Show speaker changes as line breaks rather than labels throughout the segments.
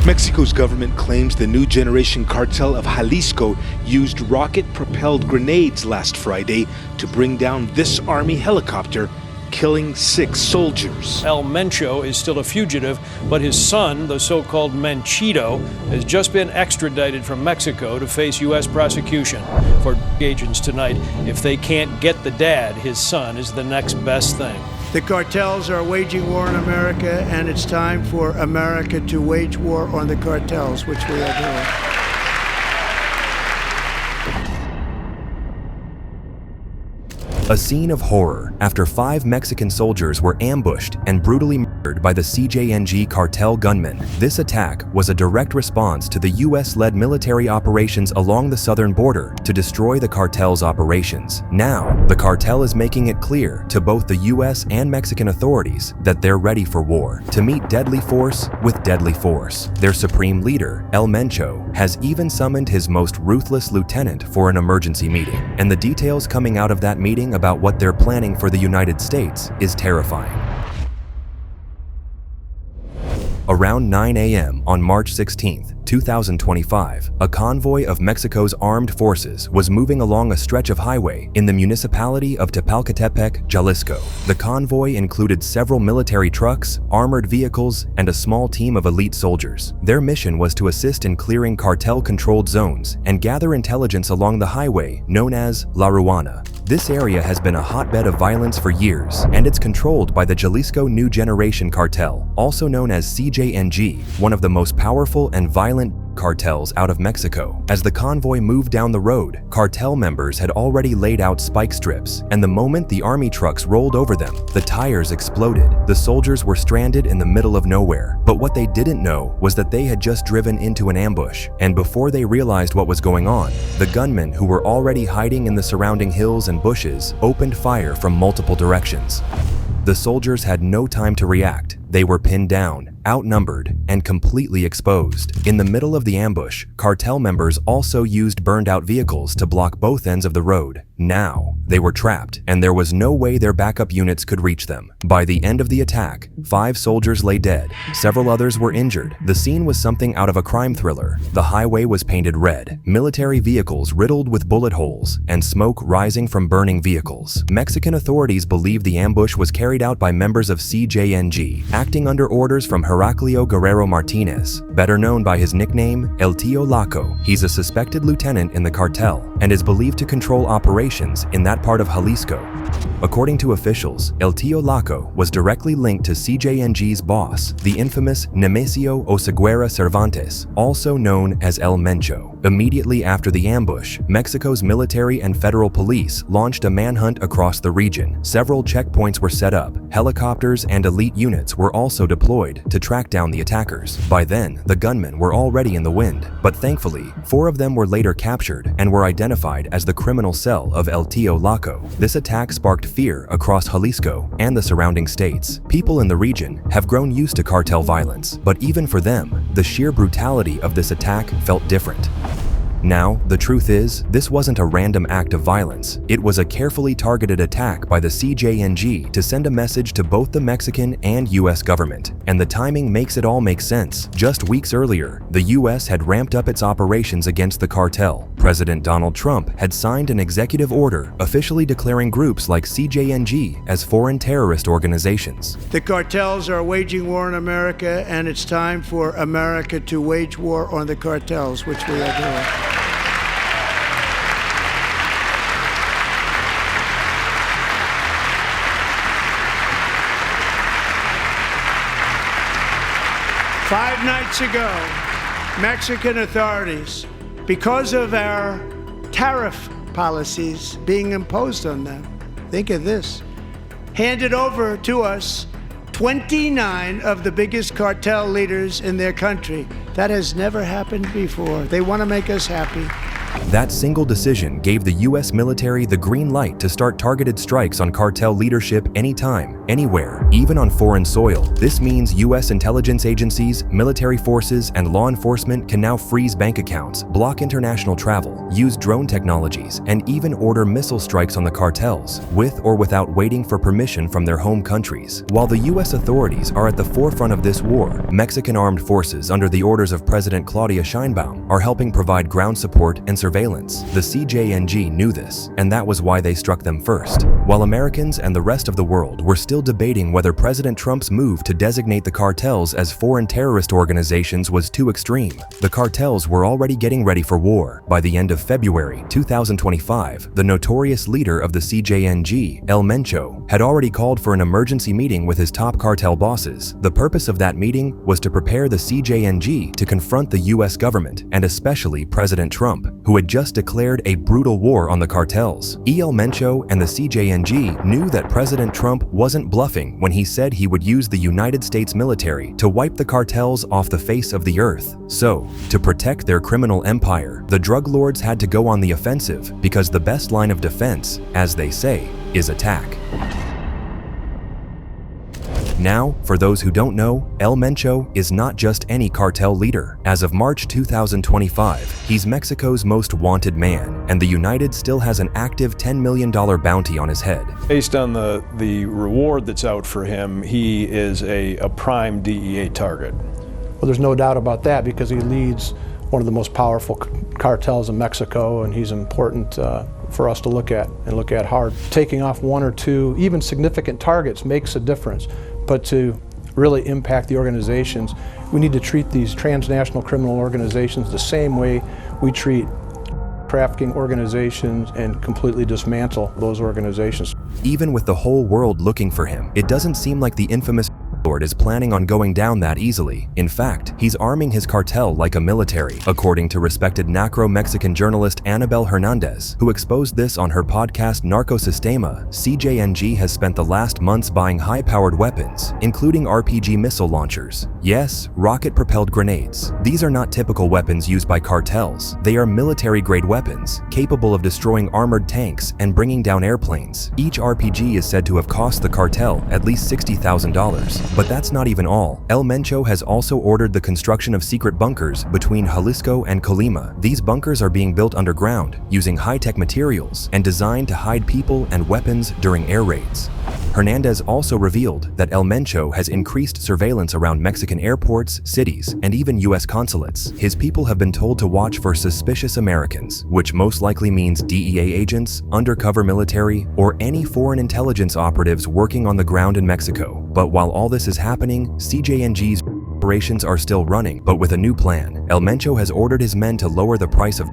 Mexico's government claims the new generation cartel of Jalisco used rocket-propelled grenades last Friday to bring down this army helicopter, killing 6 soldiers.
El Mencho is still a fugitive, but his son, the so-called Menchito, has just been extradited from Mexico to face U.S. prosecution. For agents tonight, if they can't get the dad, his son is the next best thing.
The cartels are waging war in America, and it's time for America to wage war on the cartels, which we are doing.
A scene of horror after 5 Mexican soldiers were ambushed and brutally murdered by the CJNG Cartel gunmen. This attack was a direct response to the US-led military operations along the southern border to destroy the cartel's operations. Now, the cartel is making it clear to both the US and Mexican authorities that they're ready for war, to meet deadly force with deadly force. Their supreme leader, El Mencho, has even summoned his most ruthless lieutenant for an emergency meeting, and the details coming out of that meeting about what they're planning for the United States is terrifying. Around 9 a.m. on March 16, 2025, a convoy of Mexico's armed forces was moving along a stretch of highway in the municipality of Tepalcatepec, Jalisco. The convoy included several military trucks, armored vehicles, and a small team of elite soldiers. Their mission was to assist in clearing cartel-controlled zones and gather intelligence along the highway known as La Ruana. This area has been a hotbed of violence for years, and it's controlled by the Jalisco New Generation Cartel, also known as CJNG, one of the most powerful and violent cartels out of Mexico. As the convoy moved down the road, cartel members had already laid out spike strips, and the moment the army trucks rolled over them, the tires exploded. The soldiers were stranded in the middle of nowhere, but what they didn't know was that they had just driven into an ambush, and before they realized what was going on, the gunmen who were already hiding in the surrounding hills and bushes opened fire from multiple directions. The soldiers had no time to react. They were pinned down, outnumbered, and completely exposed. In the middle of the ambush, cartel members also used burned-out vehicles to block both ends of the road. Now, they were trapped, and there was no way their backup units could reach them. By the end of the attack, 5 soldiers lay dead. Several others were injured. The scene was something out of a crime thriller. The highway was painted red, military vehicles riddled with bullet holes, and smoke rising from burning vehicles. Mexican authorities believe the ambush was carried out by members of CJNG, acting under orders from Heraclio Guerrero Martinez, better known by his nickname El Tío Laco. He's a suspected lieutenant in the cartel and is believed to control operations in that part of Jalisco. According to officials, El Tío Laco was directly linked to CJNG's boss, the infamous Nemesio Oseguera Cervantes, also known as El Mencho. Immediately after the ambush, Mexico's military and federal police launched a manhunt across the region. Several checkpoints were set up. Helicopters and elite units were also deployed to track down the attackers. By then, the gunmen were already in the wind, but thankfully, 4 of them were later captured and were identified as the criminal cell of El Tío Laco. This attack sparked fear across Jalisco and the surrounding states. People in the region have grown used to cartel violence, but even for them, the sheer brutality of this attack felt different. Now, the truth is, this wasn't a random act of violence. It was a carefully targeted attack by the CJNG to send a message to both the Mexican and US government. And the timing makes it all make sense. Just weeks earlier, the US had ramped up its operations against the cartel. President Donald Trump had signed an executive order officially declaring groups like CJNG as foreign terrorist organizations.
The cartels are waging war in America, and it's time for America to wage war on the cartels, which we are doing. Five nights ago, Mexican authorities, because of our tariff policies being imposed on them, think of this, handed over to us 29 of the biggest cartel leaders in their country. That has never happened before. They want to make us happy.
That single decision gave the U.S. military the green light to start targeted strikes on cartel leadership anytime, anywhere, even on foreign soil. This means U.S. intelligence agencies, military forces, and law enforcement can now freeze bank accounts, block international travel, use drone technologies, and even order missile strikes on the cartels, with or without waiting for permission from their home countries. While the U.S. authorities are at the forefront of this war, Mexican armed forces under the orders of President Claudia Sheinbaum are helping provide ground support and surveillance. The CJNG knew this, and that was why they struck them first. While Americans and the rest of the world were still debating whether President Trump's move to designate the cartels as foreign terrorist organizations was too extreme, the cartels were already getting ready for war. By the end of February 2025, the notorious leader of the CJNG, El Mencho, had already called for an emergency meeting with his top cartel bosses. The purpose of that meeting was to prepare the CJNG to confront the U.S. government, and especially President Trump, who had just declared a brutal war on the cartels. El Mencho and the CJNG knew that President Trump wasn't bluffing when he said he would use the United States military to wipe the cartels off the face of the earth. So, to protect their criminal empire, the drug lords had to go on the offensive because the best line of defense, as they say, is attack. Now, for those who don't know, El Mencho is not just any cartel leader. As of March 2025, he's Mexico's most wanted man, and the United still has an active $10 million bounty on his head.
Based on the reward that's out for him, he is a prime DEA target.
Well, there's no doubt about that because he leads one of the most powerful cartels in Mexico, and he's important for us to look at and look at hard. Taking off one or two, even significant targets makes a difference. But to really impact the organizations, we need to treat these transnational criminal organizations the same way we treat trafficking organizations and completely dismantle those organizations.
Even with the whole world looking for him, it doesn't seem like the infamous Lord is planning on going down that easily. In fact, he's arming his cartel like a military, according to respected Nacro-Mexican journalist Anabel Hernandez, who exposed this on her podcast Narcosistema. CJNG has spent the last months buying high-powered weapons, including RPG missile launchers. Yes, rocket-propelled grenades. These are not typical weapons used by cartels. They are military-grade weapons, capable of destroying armored tanks and bringing down airplanes. Each RPG is said to have cost the cartel at least $60,000. But that's not even all. El Mencho has also ordered the construction of secret bunkers between Jalisco and Colima. These bunkers are being built underground, using high-tech materials, and designed to hide people and weapons during air raids. Hernandez also revealed that El Mencho has increased surveillance around Mexican airports, cities, and even U.S. consulates. His people have been told to watch for suspicious Americans, which most likely means DEA agents, undercover military, or any foreign intelligence operatives working on the ground in Mexico. But while all this is happening, CJNG's operations are still running, but with a new plan. El Mencho has ordered his men to lower the price of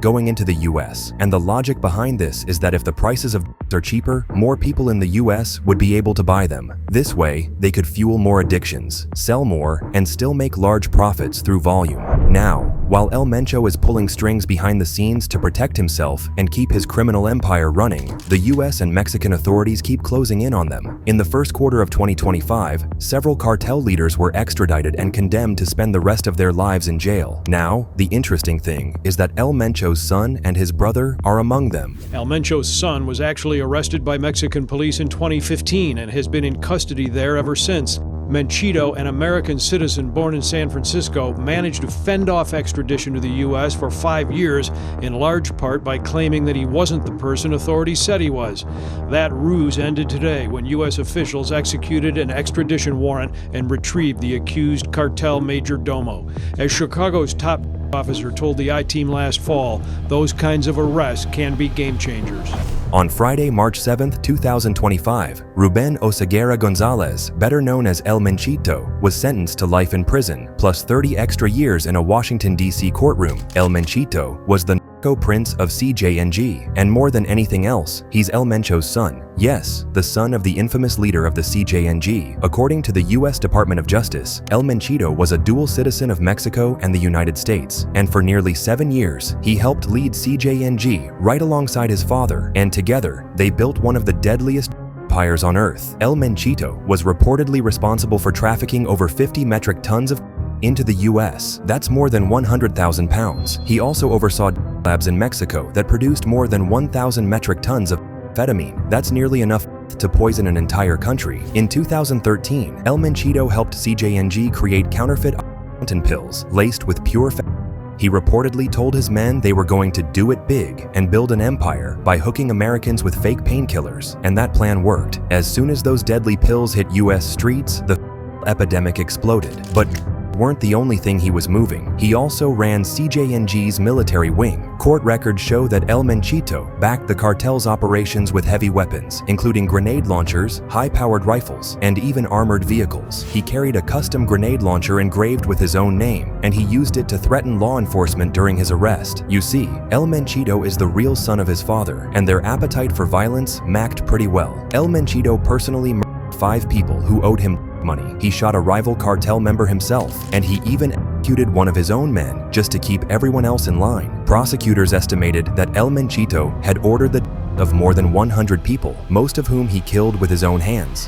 going into the US, and the logic behind this is that if the prices of are cheaper, more people in the US would be able to buy them. This way, they could fuel more addictions, sell more, and still make large profits through volume. Now, while El Mencho is pulling strings behind the scenes to protect himself and keep his criminal empire running, the US and Mexican authorities keep closing in on them. In the first quarter of 2025, several cartel leaders were extradited and condemned to spend the rest of their lives in jail. Now, the interesting thing is that El Mencho's son and his brother are among them.
El Mencho's son was actually arrested by Mexican police in 2015 and has been in custody there ever since. Menchito, an American citizen born in San Francisco, managed to fend off extradition to the U.S. for 5 years, in large part by claiming that he wasn't the person authorities said he was. That ruse ended today when U.S. officials executed an extradition warrant and retrieved the accused cartel major domo. As Chicago's top officer told the I-Team last fall, those kinds of arrests can be game changers.
On Friday, March 7, 2025, Ruben Oseguera Gonzalez, better known as El Menchito, was sentenced to life in prison, plus 30 extra years in a Washington, D.C. courtroom. El Menchito was the prince of CJNG, and more than anything else, he's El Mencho's son. Yes, the son of the infamous leader of the CJNG. According to the U.S. Department of Justice, El Menchito was a dual citizen of Mexico and the United States, and for nearly 7 years, he helped lead CJNG right alongside his father, and together, they built one of the deadliest empires on Earth. El Menchito was reportedly responsible for trafficking over 50 metric tons of into the US. That's more than 100,000 pounds. He also oversaw labs in Mexico that produced more than 1,000 metric tons of amphetamine. That's nearly enough to poison an entire country. In 2013, El Menchito helped CJNG create counterfeit mountain pills laced with pure fentanyl. He reportedly told his men they were going to do it big and build an empire by hooking Americans with fake painkillers, and that plan worked. As soon as those deadly pills hit US streets, the epidemic exploded. But weren't the only thing he was moving. He also ran CJNG's military wing. Court records show that El Menchito backed the cartel's operations with heavy weapons, including grenade launchers, high-powered rifles, and even armored vehicles. He carried a custom grenade launcher engraved with his own name, and he used it to threaten law enforcement during his arrest. You see, El Menchito is the real son of his father, and their appetite for violence matched pretty well. El Menchito personally murdered 5 people who owed him money. He shot a rival cartel member himself, and he even executed one of his own men just to keep everyone else in line. Prosecutors estimated that El Menchito had ordered the death of more than 100 people, most of whom he killed with his own hands.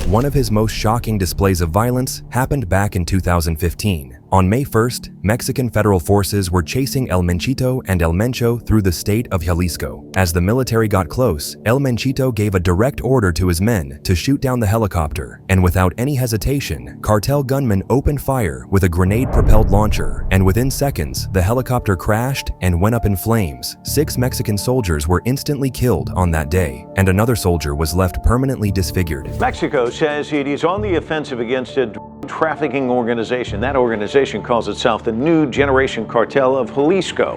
One of his most shocking displays of violence happened back in 2015. On May 1st, Mexican federal forces were chasing El Menchito and El Mencho through the state of Jalisco. As the military got close, El Menchito gave a direct order to his men to shoot down the helicopter, and without any hesitation, cartel gunmen opened fire with a grenade-propelled launcher, and within seconds, the helicopter crashed and went up in flames. 6 Mexican soldiers were instantly killed on that day, and another soldier was left permanently disfigured.
Mexico says it is on the offensive against a trafficking organization. That organization calls itself the New Generation Cartel of Jalisco.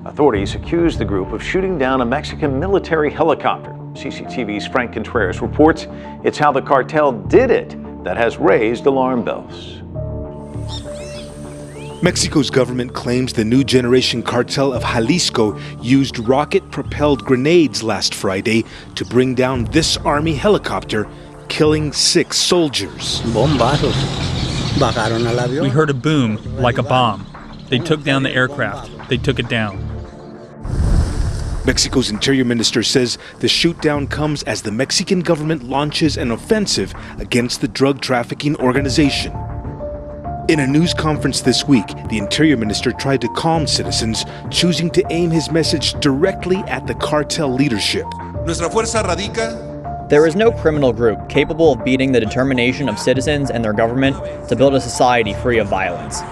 Authorities accuse the group of shooting down a Mexican military helicopter. CCTV's Frank Quintero reports it's how the cartel did it that has raised alarm bells.
Mexico's government claims the New Generation Cartel of Jalisco used rocket-propelled grenades last Friday to bring down this army helicopter, killing 6 soldiers.
We heard a boom, like a bomb. They took down the aircraft. They took it down.
Mexico's Interior Minister says the shootdown comes as the Mexican government launches an offensive against the drug trafficking organization. In a news conference this week, the Interior Minister tried to calm citizens, choosing to aim his message directly at the cartel leadership.
There is no criminal group capable of beating the determination of citizens and their government to build a society free of violence.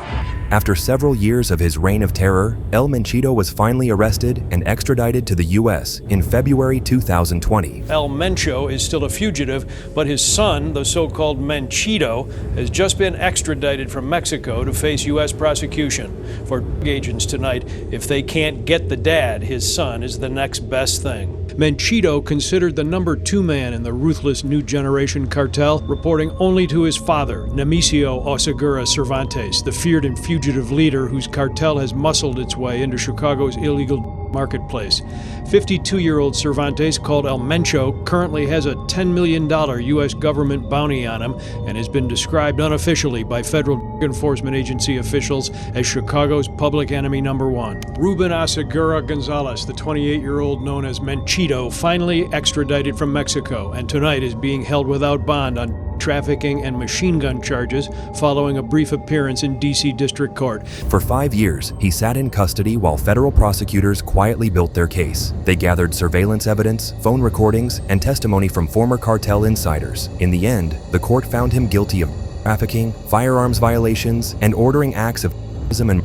After several years of his reign of terror, El Menchito was finally arrested and extradited to the US in February 2020.
El Mencho is still a fugitive, but his son, the so-called Menchito, has just been extradited from Mexico to face U.S. prosecution. For agents tonight, if they can't get the dad, his son is the next best thing. Menchito, considered the number 2 man in the ruthless New Generation Cartel, reporting only to his father, Nemesio Osagura Cervantes, the feared and fugitive leader whose cartel has muscled its way into Chicago's illegal marketplace. 52-year-old Cervantes, called El Mencho, currently has a $10 million U.S. government bounty on him and has been described unofficially by federal enforcement agency officials as Chicago's public enemy number 1. Ruben Asegura Gonzalez, the 28-year-old known as Menchito, finally extradited from Mexico and tonight is being held without bond on trafficking and machine gun charges following a brief appearance in D.C. District Court.
For 5 years, he sat in custody while federal prosecutors quietly built their case. They gathered surveillance evidence, phone recordings, and testimony from former cartel insiders. In the end, the court found him guilty of trafficking, firearms violations, and ordering acts of terrorism and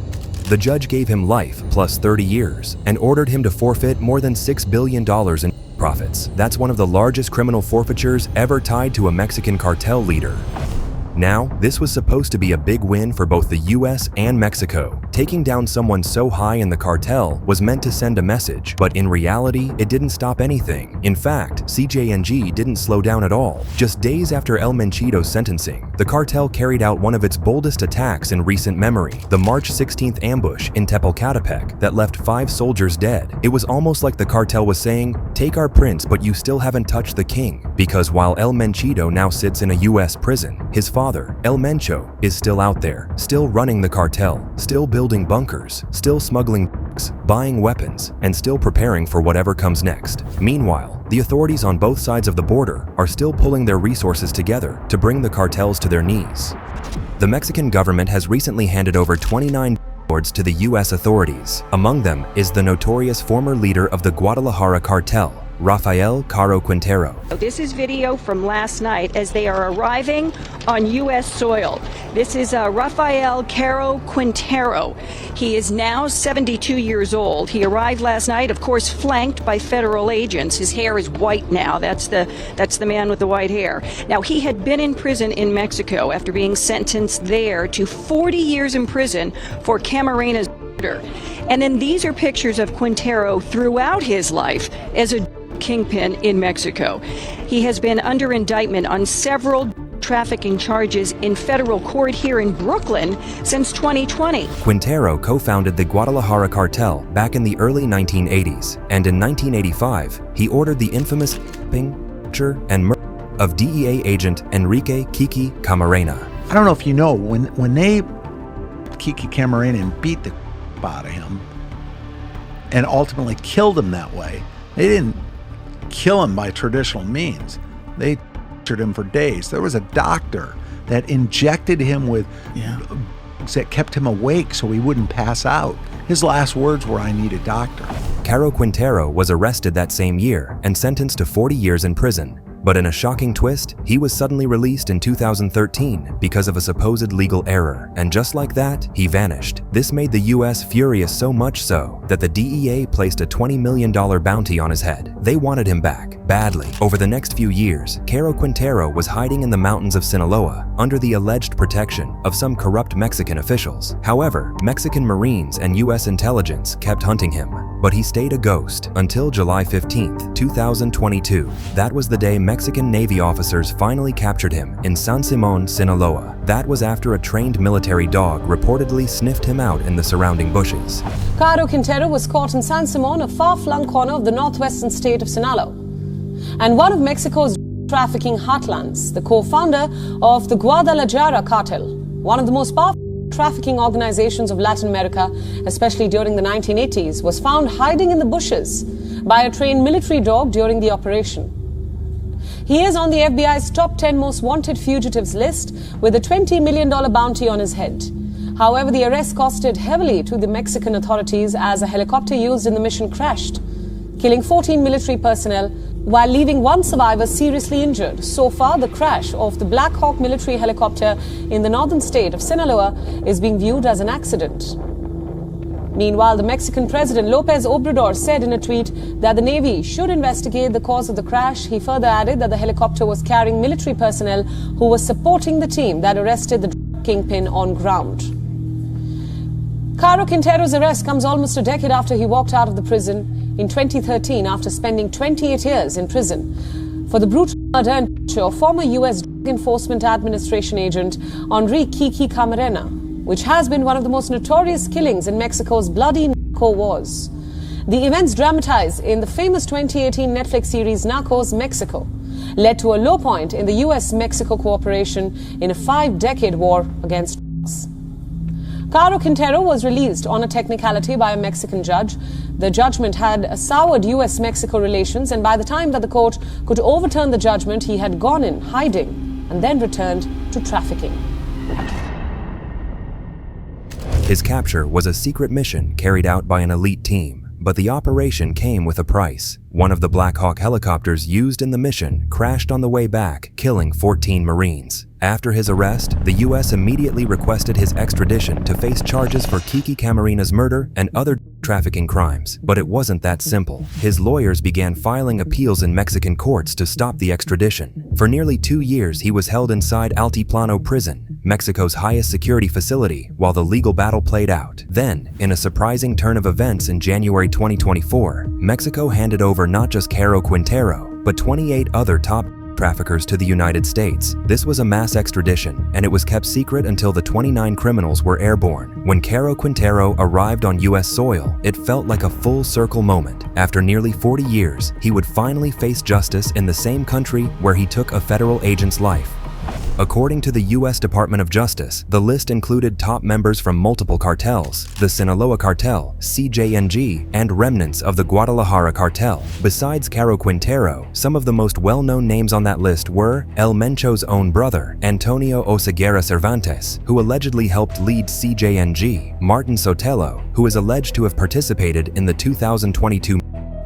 the judge gave him life plus 30 years and ordered him to forfeit more than $6 billion in profits. That's one of the largest criminal forfeitures ever tied to a Mexican cartel leader. Now, this was supposed to be a big win for both the US and Mexico. Taking down someone so high in the cartel was meant to send a message, but in reality, it didn't stop anything. In fact, CJNG didn't slow down at all. Just days after El Menchito's sentencing, the cartel carried out one of its boldest attacks in recent memory, the March 16th ambush in Tepalcatepec that left 5 soldiers dead. It was almost like the cartel was saying, "Take our prince, but you still haven't touched the king." Because while El Menchito now sits in a US prison, his father, El Mencho, is still out there, still running the cartel, still building bunkers, still smuggling drugs, buying weapons, and still preparing for whatever comes next. Meanwhile, The authorities on both sides of the border are still pulling their resources together to bring the cartels to their knees. The Mexican government has recently handed over 29 lords to the U.S. authorities. Among them is the notorious former leader of the Guadalajara cartel, Rafael Caro Quintero.
This is video from last night as they are arriving on U.S. soil. This is Rafael Caro Quintero. He is now 72 years old. He arrived last night, of course, flanked by federal agents. His hair is white now. That's the man with the white hair. Now, he had been in prison in Mexico after being sentenced there to 40 years in prison for Camarena's murder. And then these are pictures of Quintero throughout his life as a kingpin in Mexico. He has been under indictment on several trafficking charges in federal court here in Brooklyn since 2020.
Quintero co-founded the Guadalajara cartel back in the early 1980s, and in 1985, he ordered the infamous capture and murder of DEA agent Enrique Kiki Camarena.
I don't know if you know, when they Kiki Camarena and beat the out of him and ultimately killed him that way, they didn't kill him by traditional means. They tortured him for days. There was a doctor that injected him with that kept him awake so he wouldn't pass out. His last words were, "I need a doctor."
Caro Quintero was arrested that same year and sentenced to 40 years in prison. But in a shocking twist, he was suddenly released in 2013 because of a supposed legal error, and just like that, he vanished. This made the US furious, so much so that the DEA placed a $20 million bounty on his head. They wanted him back, badly. Over the next few years, Caro Quintero was hiding in the mountains of Sinaloa under the alleged protection of some corrupt Mexican officials. However, Mexican Marines and US intelligence kept hunting him, but he stayed a ghost until July 15, 2022. That was the day Mexican Navy officers finally captured him in San Simon, Sinaloa. That was after a trained military dog reportedly sniffed him out in the surrounding bushes.
Caro Quintero was caught in San Simon, a far-flung corner of the northwestern state of Sinaloa, and one of Mexico's trafficking heartlands, the co-founder of the Guadalajara Cartel, one of the most powerful trafficking organizations of Latin America, especially during the 1980s, was found hiding in the bushes by a trained military dog during the operation. He is on the FBI's top 10 most wanted fugitives list with a $20 million bounty on his head. However, the arrest costed heavily to the Mexican authorities as a helicopter used in the mission crashed, killing 14 military personnel while leaving one survivor seriously injured. So far, the crash of the Black Hawk military helicopter in the northern state of Sinaloa is being viewed as an accident. Meanwhile, the Mexican President López Obrador said in a tweet that the Navy should investigate the cause of the crash. He further added that the helicopter was carrying military personnel who were supporting the team that arrested the kingpin on ground. Caro Quintero's arrest comes almost a decade after he walked out of the prison in 2013 after spending 28 years in prison for the brutal murder and torture of former U.S. Drug Enforcement Administration agent Enrique Kiki Camarena, which has been one of the most notorious killings in Mexico's bloody narco wars. The events dramatized in the famous 2018 Netflix series Narcos Mexico led to a low point in the U.S.-Mexico cooperation in a 5-decade war against drugs. Caro Quintero was released on a technicality by a Mexican judge. The judgment had soured U.S.-Mexico relations, and by the time that the court could overturn the judgment, he had gone in hiding and then returned to trafficking.
His capture was a secret mission carried out by an elite team, but the operation came with a price. One of the Black Hawk helicopters used in the mission crashed on the way back, killing 14 Marines. After his arrest, the U.S. immediately requested his extradition to face charges for Kiki Camarena's murder and other trafficking crimes. But it wasn't that simple. His lawyers began filing appeals in Mexican courts to stop the extradition. For nearly 2 years, he was held inside Altiplano prison, Mexico's highest security facility, while the legal battle played out. Then, in a surprising turn of events in January 2024, Mexico handed over not just Caro Quintero, but 28 other top traffickers to the United States. This was a mass extradition, and it was kept secret until the 29 criminals were airborne. When Caro Quintero arrived on U.S. soil, it felt like a full circle moment. After nearly 40 years, he would finally face justice in the same country where he took a federal agent's life. According to the U.S. Department of Justice, the list included top members from multiple cartels, the Sinaloa Cartel, CJNG, and remnants of the Guadalajara Cartel. Besides Caro Quintero, some of the most well-known names on that list were El Mencho's own brother, Antonio Oseguera Cervantes, who allegedly helped lead CJNG, Martin Sotelo, who is alleged to have participated in the 2022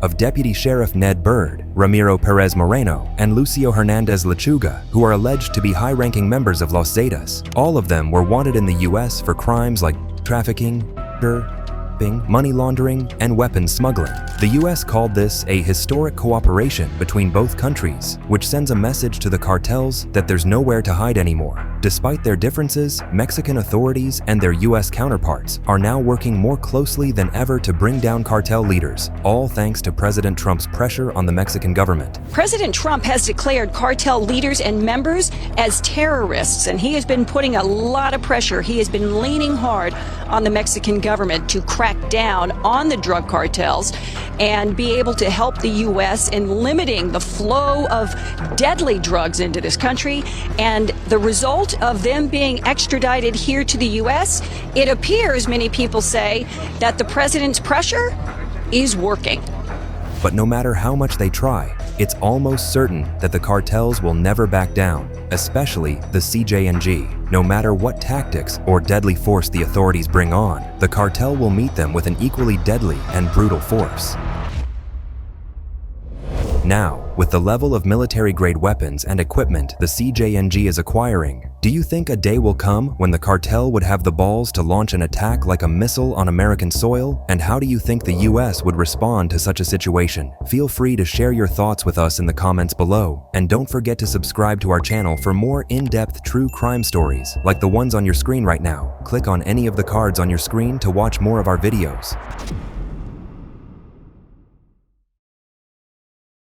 of Deputy Sheriff Ned Byrd, Ramiro Perez Moreno, and Lucio Hernandez Lechuga, who are alleged to be high-ranking members of Los Zetas. All of them were wanted in the U.S. for crimes like trafficking, money laundering, and weapons smuggling. The U.S. called this a historic cooperation between both countries, which sends a message to the cartels that there's nowhere to hide anymore. Despite their differences, Mexican authorities and their U.S. counterparts are now working more closely than ever to bring down cartel leaders, all thanks to President Trump's pressure on the Mexican government.
President Trump has declared cartel leaders and members as terrorists, and he has been putting a lot of pressure. He has been leaning hard on the Mexican government to crack down on the drug cartels and be able to help the U.S. in limiting the flow of deadly drugs into this country. And the result of them being extradited here to the U.S., it appears, many people say, that the president's pressure is working.
But no matter how much they try, it's almost certain that the cartels will never back down, especially the CJNG. No matter what tactics or deadly force the authorities bring on, the cartel will meet them with an equally deadly and brutal force. Now, with the level of military-grade weapons and equipment the CJNG is acquiring, do you think a day will come when the cartel would have the balls to launch an attack like a missile on American soil? And how do you think the US would respond to such a situation? Feel free to share your thoughts with us in the comments below, and don't forget to subscribe to our channel for more in-depth true crime stories like the ones on your screen right now. Click on any of the cards on your screen to watch more of our videos.